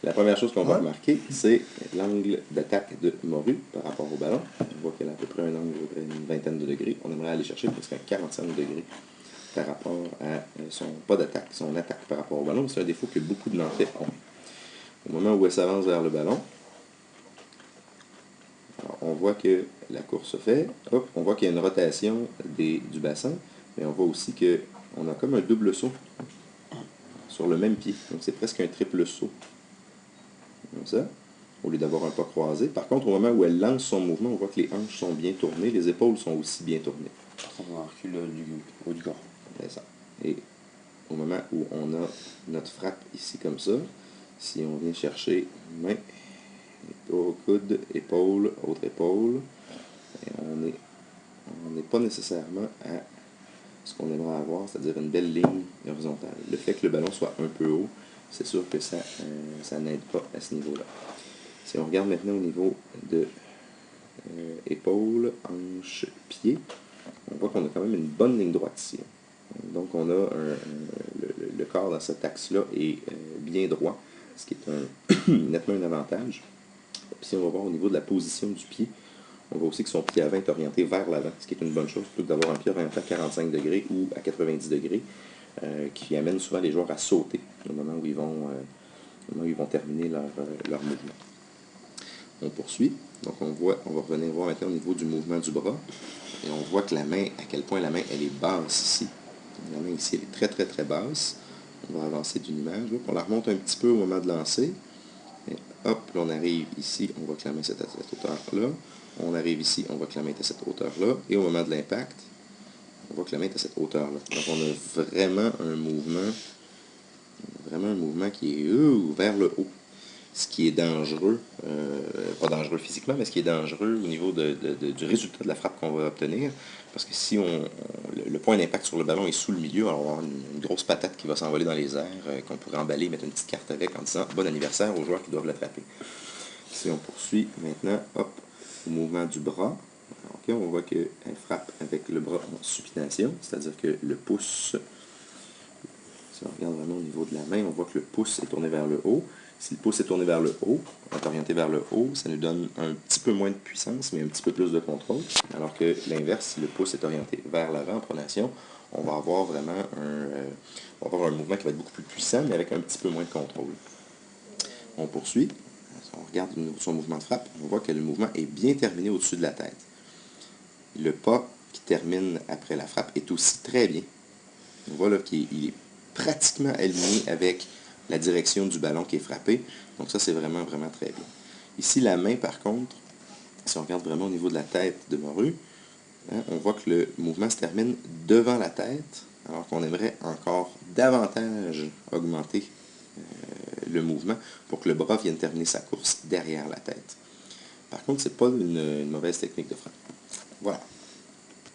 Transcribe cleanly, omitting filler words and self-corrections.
La première chose qu'on va Ouais. remarquer, c'est l'angle d'attaque de Moru par rapport au ballon. On voit qu'elle a à peu près un angle d'une vingtaine de degrés. On aimerait aller chercher presque 45 degrés par rapport à son, pas d'attaque, son attaque par rapport au ballon. C'est un défaut que beaucoup de lancers ont. Au moment où elle s'avance vers le ballon, alors on voit que la course se fait. Hop, on voit qu'il y a une rotation du bassin, mais on voit aussi qu'on a comme un double saut sur le même pied. Donc c'est presque un triple saut. Comme ça, au lieu d'avoir un pas croisé. Par contre, au moment où elle lance son mouvement, on voit que les hanches sont bien tournées, les épaules sont aussi bien tournées. Par contre, on recule du haut du corps. C'est ça. Et au moment où on a notre frappe ici comme ça, si on vient chercher main, coude, épaule, autre épaule, et on n'est pas nécessairement à ce qu'on aimerait avoir, c'est-à-dire une belle ligne horizontale. Le fait que le ballon soit un peu haut, c'est sûr que ça n'aide pas à ce niveau-là. Si on regarde maintenant au niveau de épaules, hanches, pieds, on voit qu'on a quand même une bonne ligne droite ici. Donc on a le corps dans cet axe-là est bien droit, ce qui est nettement un avantage. Puis si on va voir au niveau de la position du pied, on voit aussi que son pied avant est orienté vers l'avant, ce qui est une bonne chose, plutôt que d'avoir un pied orienté à 45 degrés ou à 90 degrés, qui amène souvent les joueurs à sauter au moment où ils vont terminer leur mouvement. On poursuit. Donc on va revenir voir maintenant au niveau du mouvement du bras. Et on voit que la main, à quel point la main, elle est basse ici. La main ici, elle est très très très basse. On va avancer d'une image. On la remonte un petit peu au moment de lancer. Et hop, là, on arrive ici, on voit que la main est à cette hauteur-là. On arrive ici, on voit que la main est à cette hauteur-là. Et au moment de l'impact, on voit que la main est à cette hauteur-là. Donc on a vraiment un mouvement qui est vers le haut. Ce qui est dangereux, pas dangereux physiquement, mais ce qui est dangereux au niveau du résultat de la frappe qu'on va obtenir. Parce que si le point d'impact sur le ballon est sous le milieu, alors on va avoir une grosse patate qui va s'envoler dans les airs, qu'on pourrait emballer, mettre une petite carte avec en disant bon anniversaire aux joueurs qui doivent l'attraper. Si on poursuit maintenant, hop, au mouvement du bras, okay, on voit qu'elle frappe avec le bras en supination, c'est-à-dire que le pouce, si on regarde vraiment au niveau de la main, on voit que le pouce est tourné vers le haut. Si le pouce est tourné vers le haut, est orienté vers le haut, ça nous donne un petit peu moins de puissance, mais un petit peu plus de contrôle. Alors que l'inverse, si le pouce est orienté vers l'avant en pronation, on va avoir vraiment un mouvement qui va être beaucoup plus puissant, mais avec un petit peu moins de contrôle. On poursuit. Si on regarde son mouvement de frappe, on voit que le mouvement est bien terminé au-dessus de la tête. Le pas qui termine après la frappe est aussi très bien. On voit là qu'il est pratiquement aligné avec la direction du ballon qui est frappé. Donc ça, c'est vraiment, vraiment très bien. Ici, la main, par contre, si on regarde vraiment au niveau de la tête de Moru, on voit que le mouvement se termine devant la tête, alors qu'on aimerait encore davantage augmenter le mouvement pour que le bras vienne terminer sa course derrière la tête. Par contre, ce n'est pas une mauvaise technique de frappe. Voilà.